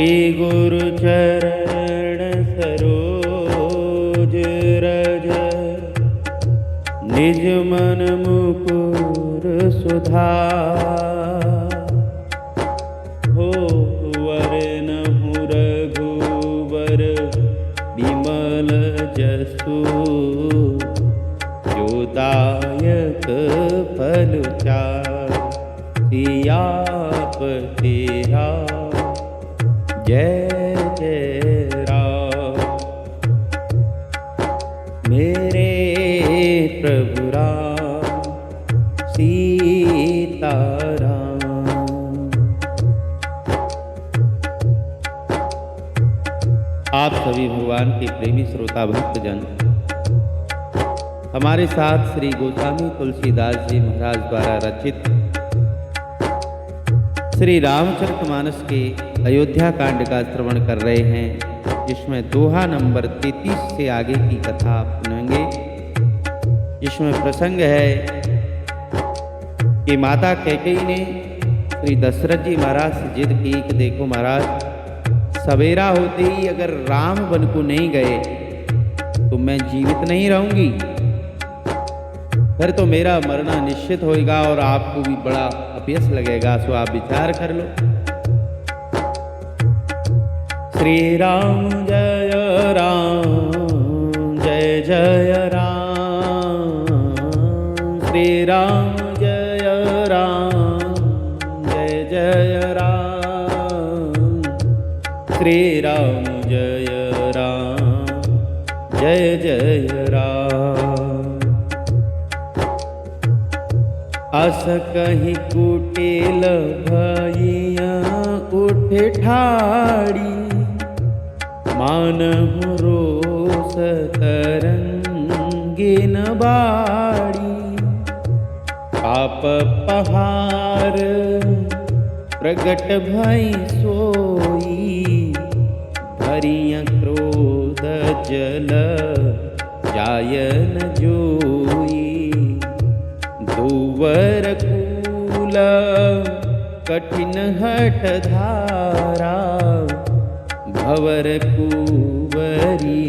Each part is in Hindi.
श्री गुरु चरण सरोज रज, निज मन मुकुर सुधार। हो वरनहु रघुवर विमल जसु, जो दायक फल चार। सियापति राम जय जय राम। मेरे प्रभु राम सीता राम। आप सभी भगवान के प्रेमी श्रोता भक्तजन, हमारे साथ श्री गोस्वामी तुलसीदास जी महाराज द्वारा रचित श्री रामचरितमानस के अयोध्या कांड का श्रवण कर रहे हैं, जिसमें दोहा नंबर 33 से आगे की कथा आप सुनेंगे। जिसमें प्रसंग है कि माता कैकेयी ने श्री दशरथ जी महाराज से जिद की कि देखो महाराज, सवेरा होते ही अगर राम वन को नहीं गए तो मैं जीवित नहीं रहूंगी, फिर तो मेरा मरना निश्चित होगा और आपको भी बड़ा अपयश लगेगा। सो आप विचार कर लो। श्री राम जय राम जय जय राम। श्री राम जय राम जय जय राम। श्री राम जय राम जय जय राम। अस कहीं कुटिल भैया उठे ठाड़ी, मानहु रोष तरंगे न बाड़ी। पाप पहार प्रगट भई सोई, भरिया क्रोध जल जायन जोई। दुवर कूल कठिन हठ धारा, भवर कुवरी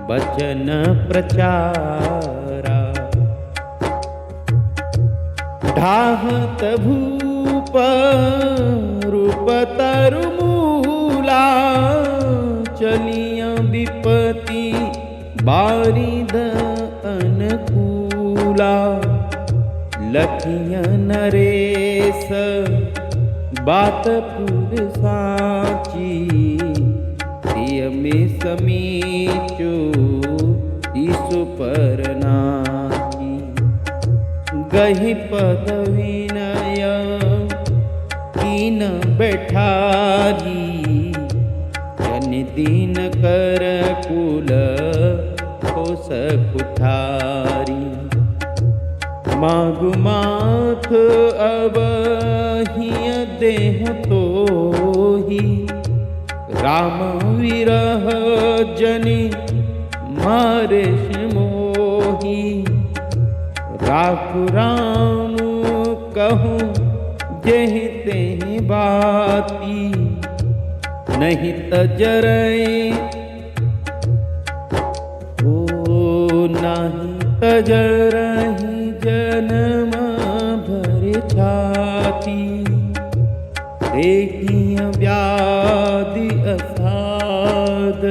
बचन प्रचारा। ढाहत भूप रूप तरुमूला, चलिया विपति बारिद अनुकूला। लखिया नरेश बात पुर साची, सिय में समीचो ईसु पर नाची। गहि पद विनय कीन बैठारी, जन दीन कर कुल होस कुठारी। मागु माथ अब हिय देह तो ही, राम विरह जनि मारे मोही। राखु राम कहूँ जेहि तेहि बाती, नहीं तजरई ओ नहीं तजरही जन्म भर छाती। देखिया व्याधि असाध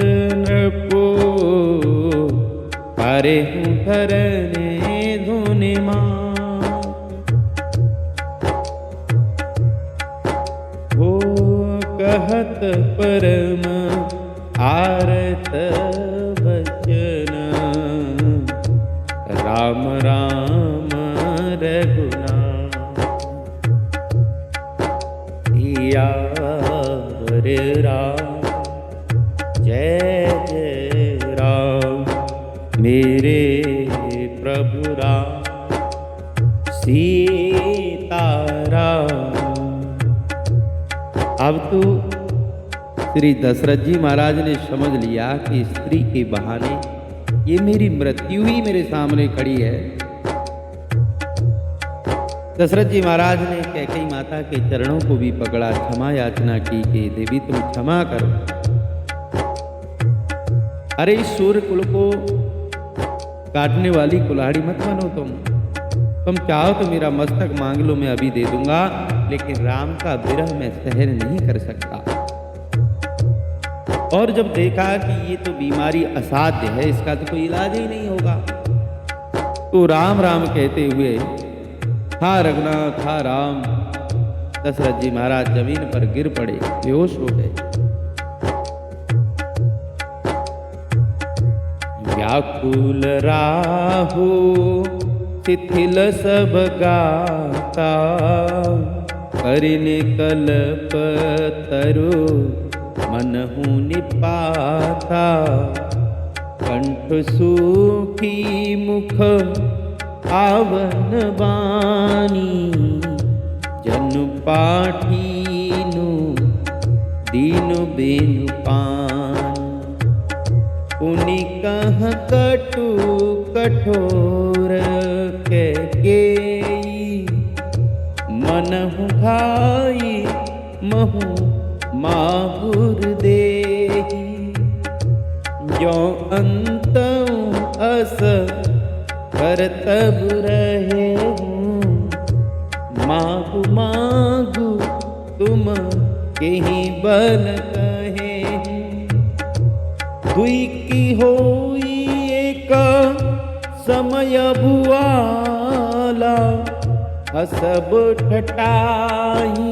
नृपो, पारे हूँ धरने धुनि मात। हो कहत परम आरत वचन, राम राम रघुनाथ। सियावर राम जय जय राम। मेरे प्रभु राम सीता राम। अब तो श्री दशरथ जी महाराज ने समझ लिया कि स्त्री के बहाने ये मेरी मृत्यु ही मेरे सामने खड़ी है। दशरथ जी महाराज ने कैकेयी माता के चरणों को भी पकड़ा, क्षमा याचना की कि देवी तुम क्षमा करो। अरे इस सूर्य कुल को काटने वाली कुल्हाड़ी मत बनो तुम चाहो तो मेरा मस्तक मांग लो, मैं अभी दे दूंगा, लेकिन राम का विरह मैं सहन नहीं कर सकता। और जब देखा कि ये तो बीमारी असाध्य है, इसका तो कोई इलाज ही नहीं होगा, तो राम राम कहते हुए हा रघुनाथ हा राम, दशरथ जी महाराज जमीन पर गिर पड़े, बेहोश हो गए। व्याकुल राहु शिथिल सब गाता, करिने कल्प तरु मनहु निपाता। कंठ सूखी मुख आवन बानी, जनु पाठीनु दीनु बेनु पानी। पुनि कह कटु कठोर कैकेयी, मनहु घाई महु माहुर देहि। जो अंतउ अस करतब रहे हूँ, मागु मागु तुम केहि बल कहे। दुई की होई एक समय भुआला, हसब ठटाई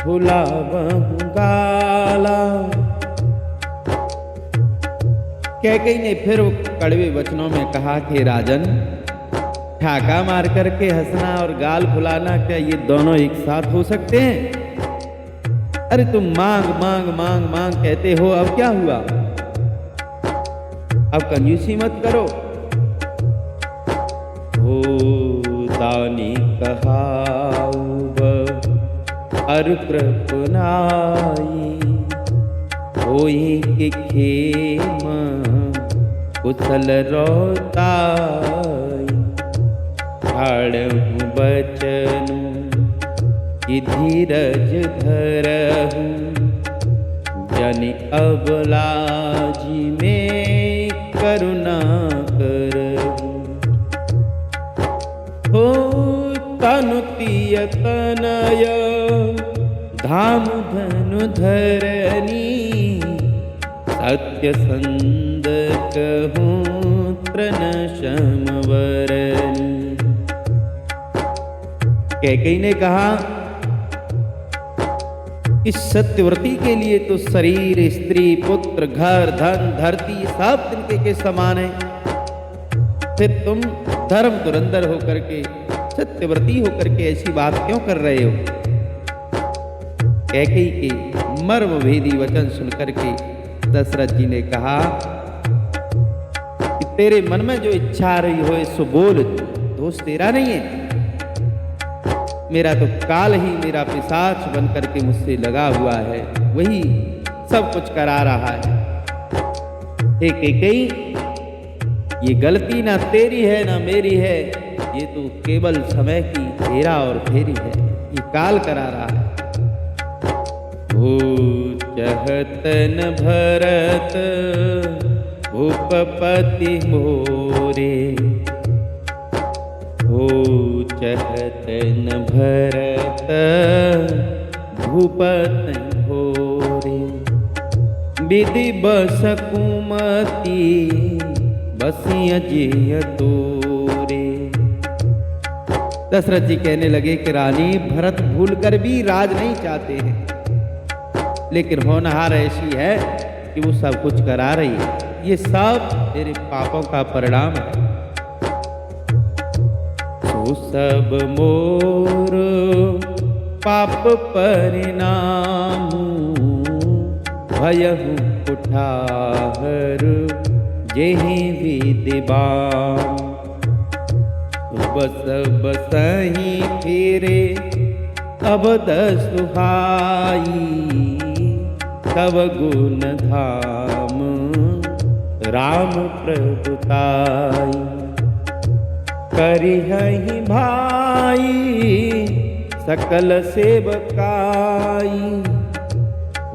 भुलावहु गाला। कैकेयी ने फिर कड़वे वचनों में कहा कि राजन, ठाका मार करके हंसना और गाल फुलाना, क्या ये दोनों एक साथ हो सकते हैं? अरे तुम मांग मांग मांग मांग कहते हो, अब क्या हुआ? अब कंजूसी मत करो। हो दानी कहाउब अरु कृपनाई, होई के खेम कुशल रोताई। ठाड़हु बचनु कि धीरज धरहु, जनि अबलाजी में करुणा करहु। हो तनु तिय तनय धाम धनु धरनी, सत्य संद कहूँ तृण समवरनी। कैकेयी ने कहा इस सत्यव्रती के लिए तो शरीर, स्त्री, पुत्र, घर, धन, धरती सब तिनके के समान है, फिर तुम धर्म धुरंधर होकर के, सत्यव्रती होकर के ऐसी बात क्यों कर रहे हो? कैकेयी के मर्म भेदी वचन सुनकर के दशरथ जी ने कहा कि तेरे मन में जो इच्छा आ रही हो सो बोल, दोष तेरा नहीं है। मेरा तो काल ही मेरा पिशाच बन करके मुझसे लगा हुआ है, वही सब कुछ करा रहा है। हे कैकेयी, ये गलती ना तेरी है ना मेरी है, ये तो केवल समय की हेरा और फेरी है, ये काल करा रहा है। हो चहत न भरत भूपपति मोरे, हो चहत न भरत भूपति मोरे। विधि बस कुमति बसिय जिय तोरे। दशरथ जी कहने लगे कि रानी, भरत भूल कर भी राज नहीं चाहते हैं, लेकिन होनहार ऐसी है कि वो सब कुछ करा रही है। ये सब तेरे पापों का परिणाम है। सो सब मोर पाप परिणाम, भयहु कुठार जेहि विदिवान। बस बसहि फेरे अबद सुहाई, तब गुण धाम राम प्रभुताई। करिहहि भाई सकल सेवकाई,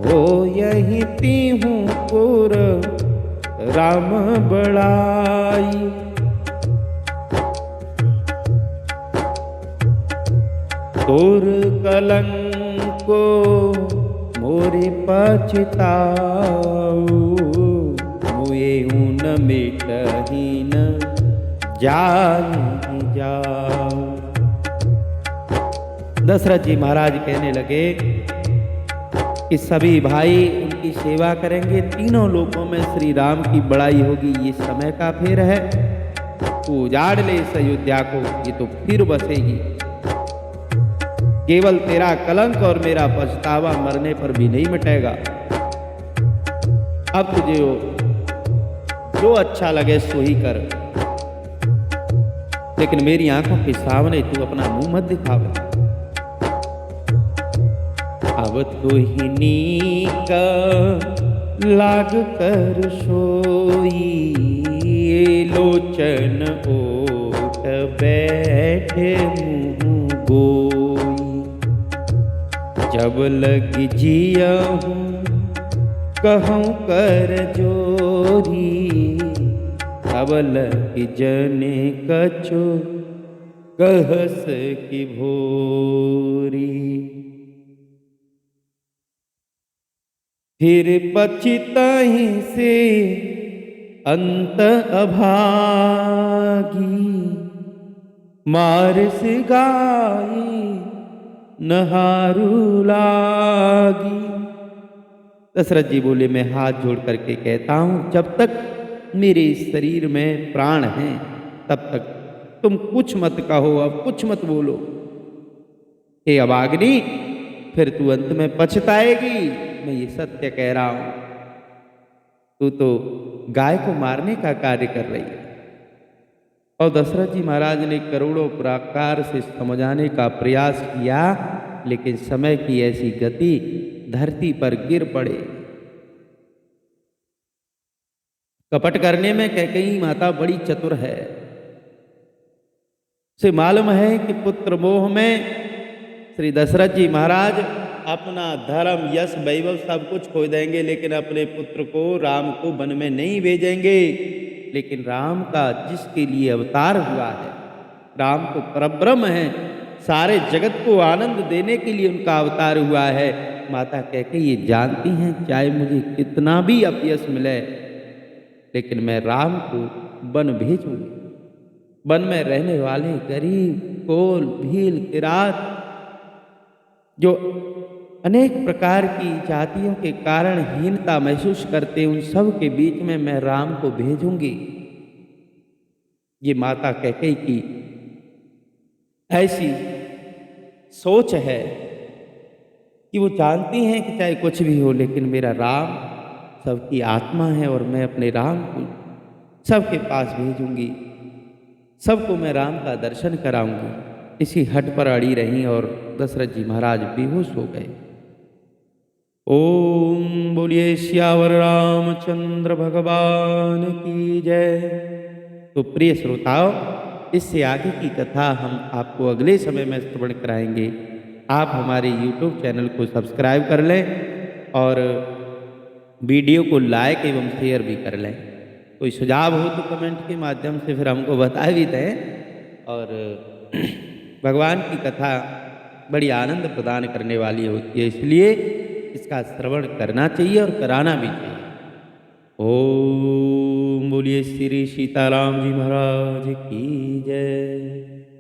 हो यही तीहूँ पुर राम बड़ाई। तोर कलंको मोरे पछताऊ, मुए न मिटहि न जाहि जाऊ। दशरथ जी महाराज कहने लगे कि सभी भाई उनकी सेवा करेंगे, तीनों लोकों में श्री राम की बड़ाई होगी। ये समय का फेर है, तू उजाड़ ले इस अयोध्या को, ये तो फिर बसेगी। केवल तेरा कलंक और मेरा पछतावा मरने पर भी नहीं मिटेगा। अब तुझे जो अच्छा लगे सो ही कर, लेकिन मेरी आंखों के सामने तू अपना मुंह मत दिखावे। अब तुहिनी का लाग कर सोई, लोचन ओट बैठे मुँह गोई। जब लग जियहूँ कहूँ कर जोरी, तब लग जने कछु कहस की भोरी। फिर पछिताहि से अंत अभागी, मार से गाई नहारू लागी। दशरथ जी बोले, मैं हाथ जोड़ करके कहता हूं, जब तक मेरे इस शरीर में प्राण हैं तब तक तुम कुछ मत कहो, अब कुछ मत बोलो। हे अभागिनी, फिर तू अंत में पछताएगी, मैं ये सत्य कह रहा हूं। तू तो गाय को मारने का कार्य कर रही है। और दशरथ जी महाराज ने करोड़ों प्रकार से समझाने का प्रयास किया, लेकिन समय की ऐसी गति, धरती पर गिर पड़े। कपट करने में कैकेयी माता बड़ी चतुर है। उसे मालूम है कि पुत्र मोह में श्री दशरथ जी महाराज अपना धर्म, यश, वैभव सब कुछ खो देंगे, लेकिन अपने पुत्र को, राम को वन में नहीं भेजेंगे। लेकिन राम का जिसके लिए अवतार हुआ है, राम तो परब्रह्म है, सारे जगत को आनंद देने के लिए उनका अवतार हुआ है। माता कैकेयी ये जानती हैं, चाहे मुझे कितना भी अपयश मिले, लेकिन मैं राम को वन भेजूंगी। वन में रहने वाले गरीब, कोल, भील, किरात, जो अनेक प्रकार की जातियों के कारण हीनता महसूस करते, उन सब के बीच में मैं राम को भेजूंगी। ये माता कैकेयी की ऐसी सोच है कि वो जानती हैं कि चाहे कुछ भी हो, लेकिन मेरा राम सबकी आत्मा है और मैं अपने राम को सबके पास भेजूंगी, सबको मैं राम का दर्शन कराऊंगी। इसी हट पर अड़ी रहीं और दशरथ जी महाराज बेहोश हो गए। ओम बोलिए सियावर रामचंद्र भगवान की जय। तो प्रिय श्रोताओ, इससे आगे की कथा हम आपको अगले समय में श्रवण कराएंगे। आप हमारे YouTube चैनल को सब्सक्राइब कर लें और वीडियो को लाइक एवं शेयर भी कर लें। कोई सुझाव हो तो कमेंट के माध्यम से फिर हमको बता भी दें। और भगवान की कथा बड़ी आनंद प्रदान करने वाली होती है, इसलिए इसका श्रवण करना चाहिए और कराना भी चाहिए। ओम बोलिए श्री सीताराम जी महाराज की जय।